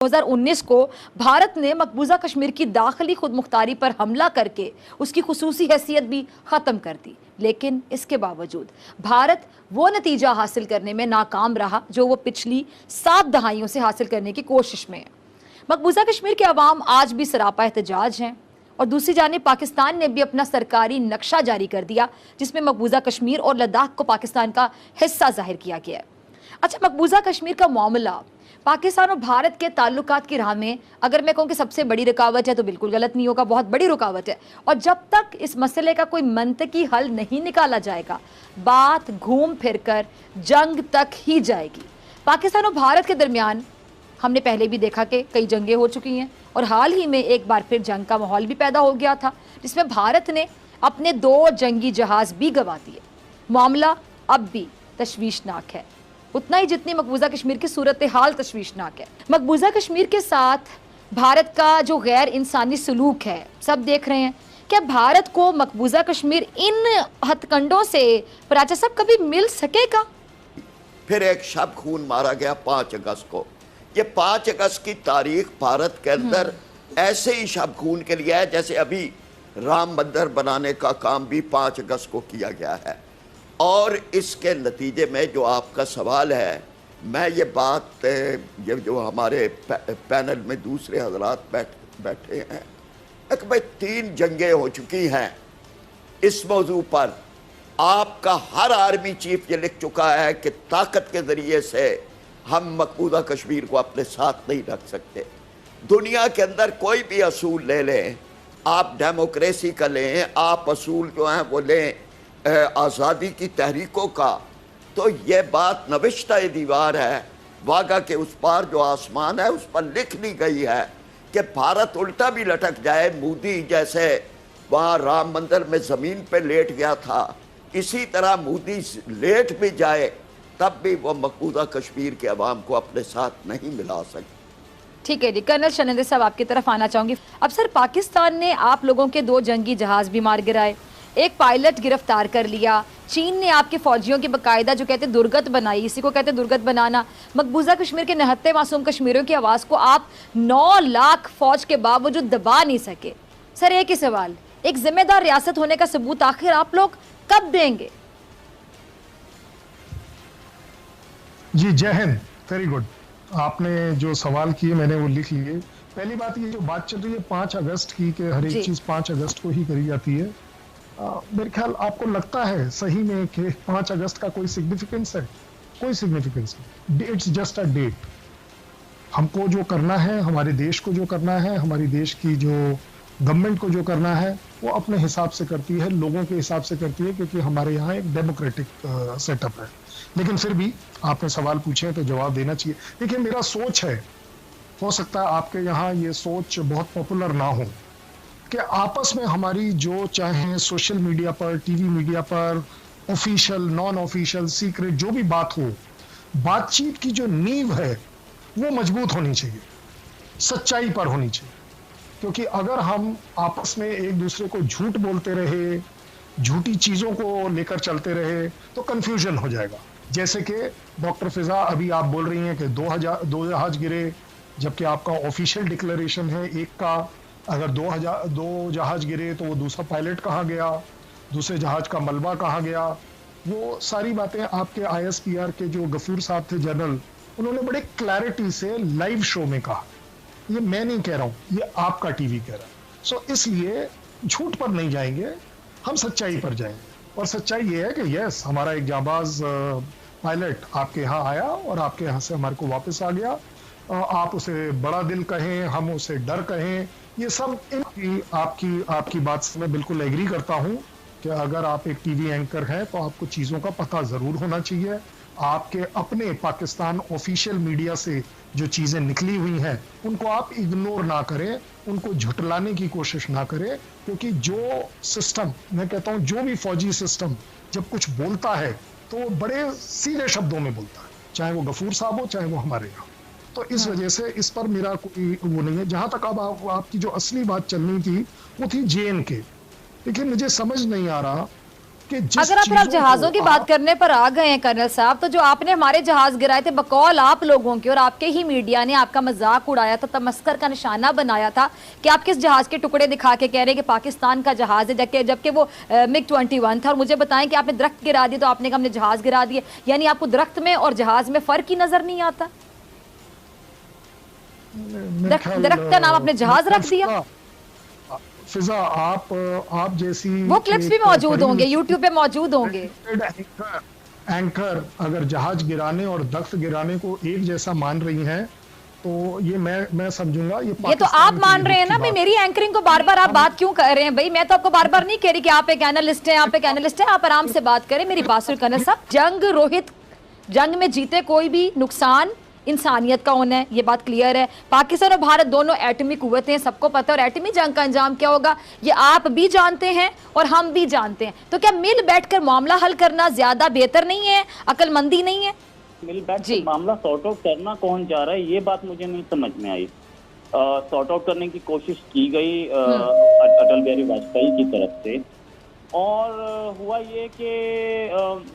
2019 को भारत ने मकबूजा कश्मीर की दाखिली खुद मुख्तारी पर हमला करके उसकी खुसूसी हैसियत भी ख़त्म कर दी, लेकिन इसके बावजूद भारत वो नतीजा हासिल करने में नाकाम रहा जो वो पिछली 7 दहाइयों से हासिल करने की कोशिश में है। मकबूजा कश्मीर के अवाम आज भी सरापा एहतजाज हैं और दूसरी जानिब पाकिस्तान ने भी अपना सरकारी नक्शा जारी कर दिया जिसमें मकबूजा कश्मीर और लद्दाख को पाकिस्तान का हिस्सा जाहिर किया गया है। अच्छा, मकबूजा कश्मीर का मामला पाकिस्तान और भारत के ताल्लुकात की राह में अगर मैं कहूँ कि सबसे बड़ी रुकावट है तो बिल्कुल गलत नहीं होगा, बहुत बड़ी रुकावट है। और जब तक इस मसले का कोई मंतकी हल नहीं निकाला जाएगा, बात घूम फिर कर जंग तक ही जाएगी। पाकिस्तान और भारत के दरमियान हमने पहले भी देखा कि कई जंगें हो चुकी हैं और हाल ही में एक बार फिर जंग का माहौल भी पैदा हो गया था जिसमें भारत ने अपने 2 जंगी जहाज भी गंवा दिए। मामला अब भी तशवीशनाक है, उतना ही जितनी मकबूजा कश्मीर की सूरत हाल तशवीशनाक है। मकबूजा कश्मीर के साथ भारत का जो गैर इंसानी सलूक है सब देख रहे हैं। क्या भारत को मकबूजा कश्मीर इन हथकंडों से पराचा सब कभी मिल सकेगा? फिर एक शब खून मारा गया 5 अगस्त को। ये 5 अगस्त की तारीख भारत के अंदर ऐसे ही शब खून के लिए है जैसे अभी राम मंदिर बनाने का काम भी 5 अगस्त को किया गया है। और इसके नतीजे में जो आपका सवाल है, मैं ये बात ये जो हमारे पैनल में दूसरे हजरात बैठे हैं, एक भाई 3 जंगें हो चुकी हैं इस मौजू पर। आपका हर आर्मी चीफ ये लिख चुका है कि ताकत के ज़रिए से हम मकबूजा कश्मीर को अपने साथ नहीं रख सकते। दुनिया के अंदर कोई भी असूल ले लें, आप डेमोक्रेसी का लें, आप असूल जो हैं वो लें आज़ादी की तहरीकों का, तो ये बात नविश्ता दीवार है। वागा के उस पार जो आसमान है उस पर लिख ली गई है कि भारत उल्टा भी लटक जाए, मोदी जैसे वहाँ राम मंदिर में ज़मीन पे लेट गया था, इसी तरह मोदी लेट भी जाए तब भी वो मकबूजा कश्मीर के अवाम को अपने साथ नहीं मिला सकते। ठीक है जी, कर्नल शर्नेंद्र साहब आपकी तरफ आना चाहूँगी। अब सर, पाकिस्तान ने आप लोगों के 2 जंगी जहाज भी मार गिराए, एक पायलट गिरफ्तार कर लिया, चीन ने आपके फौजियों की बाकायदा जो कहते दुर्गत बनाई, इसी को कहते दुर्गत बनाना। मकबूजा कश्मीर के 69 मासूम कश्मीरियों की आवाज़ को आप 9 लाख फौज के बावजूद दबा नहीं सके। सर, एक ही सवाल, एक जिम्मेदार रियासत होने का सबूत आखिर आप लोग कब देंगे? जी, जय हिंद। Very good. आपने जो सवाल किए मैंने वो लिख लिए। पहली बात, ये जो बात चल रही है 5 अगस्त की कि हर एक चीज 5 अगस्त को ही करी जाती है, मेरे ख्याल आपको लगता है सही में कि 5 अगस्त का कोई सिग्निफिकेंस है? कोई सिग्निफिकेंस नहीं। It's just a date. हमको जो करना है, हमारे देश को जो करना है, हमारी देश की जो गवर्नमेंट को जो करना है वो अपने हिसाब से करती है, लोगों के हिसाब से करती है, क्योंकि हमारे यहाँ एक डेमोक्रेटिक सेटअप है। लेकिन फिर भी आपने सवाल पूछे तो जवाब देना चाहिए। देखिए, मेरा सोच है, हो सकता है आपके यहाँ ये सोच बहुत पॉपुलर ना हो, कि आपस में हमारी जो चाहे सोशल मीडिया पर, टीवी मीडिया पर, ऑफिशियल, नॉन ऑफिशियल, सीक्रेट जो भी बात हो, बातचीत की जो नींव है वो मजबूत होनी चाहिए, सच्चाई पर होनी चाहिए। क्योंकि अगर हम आपस में एक दूसरे को झूठ बोलते रहे, झूठी चीजों को लेकर चलते रहे तो कंफ्यूजन हो जाएगा। जैसे कि डॉक्टर फिजा, अभी आप बोल रही हैं कि 2 जहाज गिरे, जबकि आपका ऑफिशियल डिक्लेरेशन है एक का। अगर 2 जहाज गिरे तो वो दूसरा पायलट कहाँ गया, दूसरे जहाज का मलबा कहाँ गया, वो सारी बातें आपके ISPR के जो गफूर साहब थे जनरल, उन्होंने बड़े क्लैरिटी से लाइव शो में कहा। ये मैं नहीं कह रहा हूँ, ये आपका टीवी कह रहा है। सो इसलिए झूठ पर नहीं जाएंगे, हम सच्चाई पर जाएंगे। और सच्चाई ये है कि यस, हमारा एक जाबाज पायलट आपके यहाँ आया और आपके यहाँ से हमारे को वापस आ गया। आप उसे बड़ा दिल कहें, हम उसे डर कहें, ये सब आपकी बात से मैं बिल्कुल एग्री करता हूं कि अगर आप एक टीवी एंकर हैं तो आपको चीजों का पता जरूर होना चाहिए। आपके अपने पाकिस्तान ऑफिशियल मीडिया से जो चीजें निकली हुई हैं उनको आप इग्नोर ना करें, उनको झुटलाने की कोशिश ना करें, क्योंकि जो सिस्टम, मैं कहता हूं जो भी फौजी सिस्टम जब कुछ बोलता है तो वो बड़े सीधे शब्दों में बोलता है, चाहे वो गफूर साहब हो चाहे वो हमारे यहाँ। तो इस वजह से इस पर मेरा कोई वो नहीं है। जहां तक अब आपकी जो असली बात चलनी थी वो थी JNK। देखिए, मुझे समझ नहीं आ रहा कि जिस अगर आप फिर आप चीजों जहाजों को की बात करने पर आ गए हैं कर्नल साहब, तो जो आपने हमारे जहाज गिराए थे बकौल आप लोगों के, और आपके ही मीडिया ने आपका मजाक उड़ाया था, तमस्कर का निशाना बनाया था कि आप किस जहाज के टुकड़े दिखा के कह रहे हैं कि पाकिस्तान का जहाज है, जबकि वो MiG-21 था। और मुझे बताएं कि आपने दरख्त गिरा दिए, तो आपने कहा हमने जहाज गिरा दिए, यानी आपको दरख्त में और जहाज में फर्क ही नजर नहीं आता? दरख्त का नाम आपने जहाज रख दिया। फिजा, आप जैसी वो क्लिप्स भी मौजूद होंगे, यूट्यूब पे मौजूद होंगे। एंकर अगर जहाज गिराने और दरख्त गिराने को एक जैसा मान रही हैं, तो ये मैं समझूंगा ये तो आप मान रहे हैं ना भाई। मेरी एंकरिंग को बार बार आप बात क्यों कर रहे हैं भाई? मैं तो आपको बार बार नहीं कह रही कि आप एक एनालिस्ट हैं, आप एक एनालिस्ट हैं, आप आराम से बात करें, मेरी बात सुन कर्नल साहब। जंग रोहित, जंग में जीते कोई भी, नुकसान इंसानियत का होना है, ये बात क्लियर है। पाकिस्तान और भारत दोनों एटमी कुव्वतें हैं, सबको पता है, और एटमी जंग का अंजाम क्या होगा ये आप भी जानते हैं और हम भी जानते हैं। तो क्या मिल बैठकर मामला हल करना ज्यादा बेहतर नहीं है, अकलमंदी नहीं है? मिल बैठकर मामला सॉर्ट आउट करना कौन जा रहा है, ये बात मुझे नहीं समझ में आई। सॉर्ट आउट करने की कोशिश की गई अटल बिहारी वाजपेयी की तरफ से, और हुआ ये कि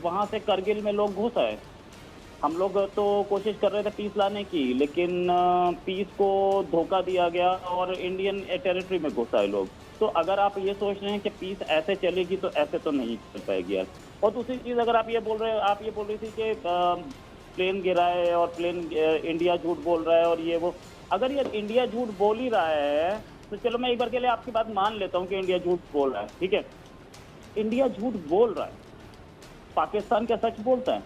वहां से करगिल में लोग घुस आए। हम लोग तो कोशिश कर रहे थे पीस लाने की, लेकिन पीस को धोखा दिया गया और इंडियन टेरिटरी में घुस आए लोग। तो अगर आप ये सोच रहे हैं कि पीस ऐसे चलेगी, तो ऐसे तो नहीं चल पाएगी यार। और दूसरी चीज़, अगर आप ये बोल रही थी कि प्लेन गिरा है और प्लेन इंडिया झूठ बोल रहा है और ये वो, अगर ये इंडिया झूठ बोल ही रहा है तो चलो मैं एक बार के लिए आपकी बात मान लेता हूँ कि इंडिया झूठ बोल रहा है, ठीक है। इंडिया झूठ बोल रहा है, पाकिस्तान क्या सच बोलता है?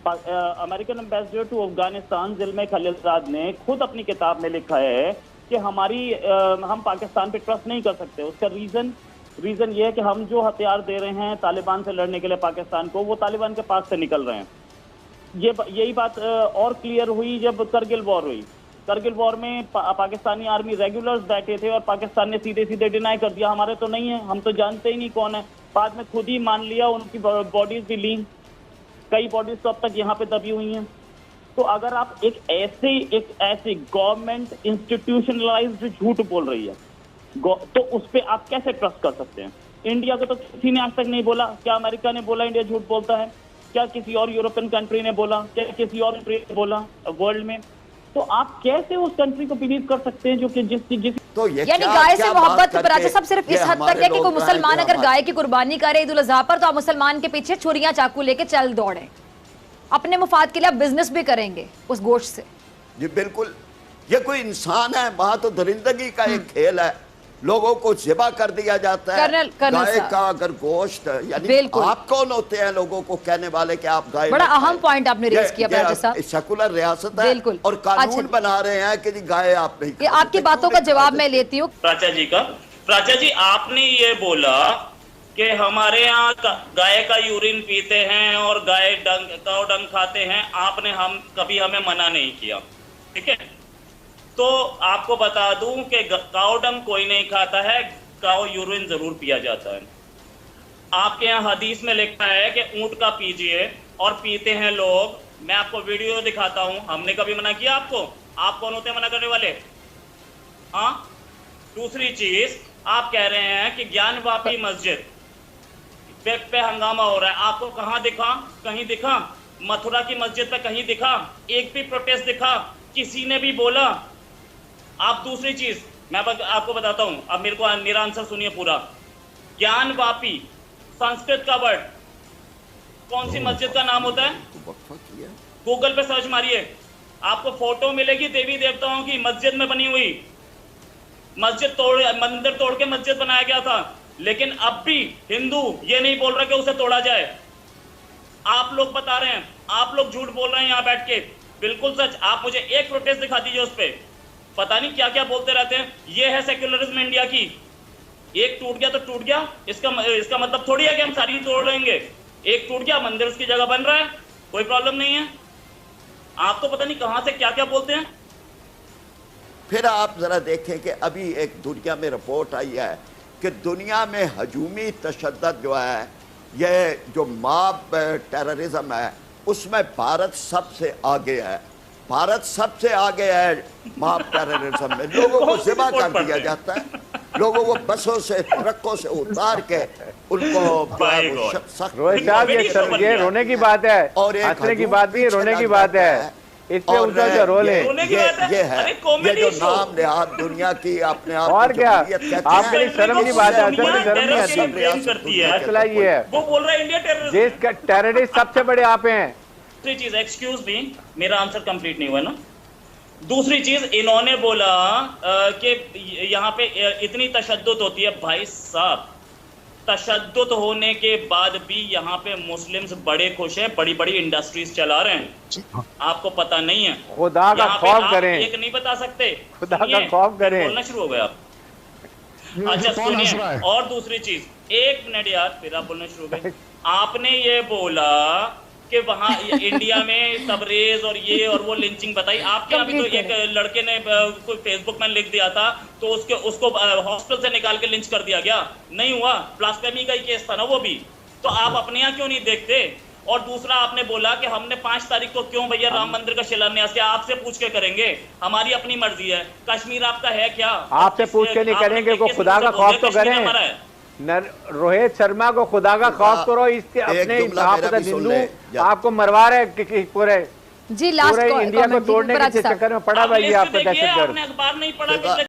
American ambassador to Afghanistan Zalmay Khalilzad ने खुद अपनी किताब में लिखा है कि हम पाकिस्तान पे ट्रस्ट नहीं कर सकते। उसका रीजन ये है कि हम जो हथियार दे रहे हैं तालिबान से लड़ने के लिए पाकिस्तान को, वो तालिबान के पास से निकल रहे हैं। यही बात और क्लियर हुई जब करगिल वॉर हुई। करगिल वॉर में पाकिस्तानी आर्मी रेगुलर्स बैठे थे और पाकिस्तान ने सीधे सीधे डिनाई कर दिया हमारे तो नहीं है, हम तो जानते ही नहीं कौन है। बाद में खुद ही मान लिया, उनकी बॉडीज भी ली, कई बॉडीज तो अब तक यहाँ पे दबी हुई हैं। तो अगर आप एक ऐसे गवर्नमेंट इंस्टीट्यूशनलाइज्ड झूठ बोल रही है, तो उस पर आप कैसे ट्रस्ट कर सकते हैं? इंडिया को तो किसी ने आज तक नहीं बोला। क्या अमेरिका ने बोला इंडिया झूठ बोलता है? क्या किसी और यूरोपियन कंट्री ने बोला? क्या किसी और कंट्री ने बोला वर्ल्ड में? तो आप कैसे उस कंट्री को बिलीव कर सकते हैं जो कि जिस तो यानी गाय से मोहब्बत पर सब सिर्फ इस हद तक है कि कोई मुसलमान अगर गाय की कुर्बानी करे ईद उल अजहा पर, तो आप मुसलमान के पीछे छुरियां चाकू लेके चल दौड़े, अपने मुफाद के लिए आप बिजनेस भी करेंगे उस गोश्त से। जी बिल्कुल, ये कोई इंसान है? वहां तो दरिंदगी का एक खेल है, लोगों को ज़िबा कर दिया जाता है। गाय का अगर गोश्त, यानी आप कौन होते हैं लोगों को कहने वाले कि आप गाय? बड़ा अहम पॉइंट आपने रेज किया। सेकुलर रियासत है और कानून बना रहे हैं कि गाय आप नहीं। आपकी बातों का जवाब मैं लेती हूँ प्राचा जी, आपने ये बोला कि हमारे यहाँ गाय का यूरिन पीते हैं और गाय काऊ डंग खाते हैं, आपने कभी हमें मना नहीं किया, ठीक है। तो आपको बता दूं कि काऊ डंग कोई नहीं खाता है, काऊ यूरिन जरूर पिया जाता है। आपके यहाँ हदीस में लिखा है कि ऊंट का पीजिए और पीते हैं लोग। मैं आपको वीडियो दिखाता हूं, हमने कभी मना किया आपको? आप कौन होते हैं मना करने वाले? हाँ। दूसरी चीज, आप कह रहे हैं कि ज्ञानवापी मस्जिद पे हंगामा हो रहा है, आपको कहाँ दिखा? कहीं दिखा? मथुरा की मस्जिद पे कहीं दिखा? एक भी प्रोटेस्ट दिखा? किसी ने भी बोला? आप दूसरी चीज मैं आपको बताता हूं, अब मेरा आंसर सुनिए पूरा। ज्ञानवापी संस्कृत का वर्ड कौन सी मस्जिद का नाम होता है? गूगल पे सर्च मारिए, आपको फोटो मिलेगी देवी देवताओं की मस्जिद में बनी हुई। मंदिर तोड़ के मस्जिद बनाया गया था, लेकिन अब भी हिंदू ये नहीं बोल रहे कि उसे तोड़ा जाए। आप लोग बता रहे हैं, आप लोग झूठ बोल रहे हैं यहाँ बैठ के, बिल्कुल सच। आप मुझे एक प्रोटेस्ट दिखा दीजिए उस पर, पता नहीं क्या क्या बोलते रहते हैं। ये है सेक्युलरिज्म इंडिया की। एक टूट गया तो टूट गया, इसका मतलब थोड़ी है कि हम सारी तोड़ लेंगे। एक टूट गया, मंदिर उसकी जगह बन रहा है, कोई प्रॉब्लम नहीं है। आप तो पता नहीं कहां से क्या क्या बोलते हैं। फिर आप जरा देखें कि अभी एक दुनिया में रिपोर्ट आई है कि दुनिया में हजूमी तशद्दुद जो है, ये जो मॉब टेररिज्म है, उसमें भारत सबसे आगे है। भारत सबसे आगे है मॉब टेररिज्म में, लोगों को ज़िबा कर दिया जाता है। लोगों को बसों से ट्रकों से उतार के उनको भाई गॉड। सख्त रोहित साहब ये रोने की बात है, और एक हंसने की हजूम बात नहीं, पीछे रोने की लग बात जाता है। इसमें और उसका जो रोल है, रोने की बात है। ये है अरे ये कॉमेडी जो शो। नाम नेहाद दुनिया की अपने आप और को क्या, जमहूरियत कहते आपके हैं, लिए शर्म की बात है, असल में शर्म नहीं आती। ब्लेम करती है। मसला ये है, वो बोल रहा है इंडिया टेररिस्ट। देश का टेररिस्ट सबसे बड़े आप हैं। दूसरी चीज, एक्सक्यूज मी, मेरा आंसर कंप्लीट नहीं हुआ ना। दूसरी चीज इन्होंने बोला कि यहाँ पे इतनी तशद्दुद होती है। भाई साहब, तशद्दुद होने के बाद भी यहाँ पे मुस्लिम्स बड़े खुश हैं, बड़ी बड़ी इंडस्ट्रीज चला रहे हैं। आपको पता नहीं है। खुदा का यहाँ पे खौफ आप करें, एक नहीं बता सकते। खुदा का सुनिए, खौफ करें। बोलना शुरू हो गए आप। ये अच्छा कौन हंस रहा सुनिए, है? और दूसरी चीज, एक मिनट यार, फिर आप बोलना शुरू हो गए। आपने ये बोला कि वहाँ इंडिया में तबरेज और ये और वो लिंचिंग बताई। आपके यहाँ भी तो एक लड़के ने कोई फेसबुक में लिख दिया था, तो उसको हॉस्पिटल से निकाल के लिंच कर दिया गया। नहीं हुआ, ब्लास्फेमी का ही केस था ना वो भी। तो आप अपने यहाँ क्यों नहीं देखते? और दूसरा, आपने बोला कि हमने 5 तारीख को क्यों भैया राम मंदिर का शिलान्यास किया, आपसे पूछ के करेंगे, हमारी अपनी मर्जी है। कश्मीर आपका है क्या? आपसे पूछ के नहीं करेंगे, को खुदा का खौफ तो करें। रोहित शर्मा को खुदा का खौफ करो, इसके अपने हिंदू आपको मरवा रहे पूरे जी। लास्ट पूरे इंडिया को तोड़ने के चक्कर में पड़ा भाई, आपका दहशतगर्द। आपने अखबार नहीं पढ़ा पिछले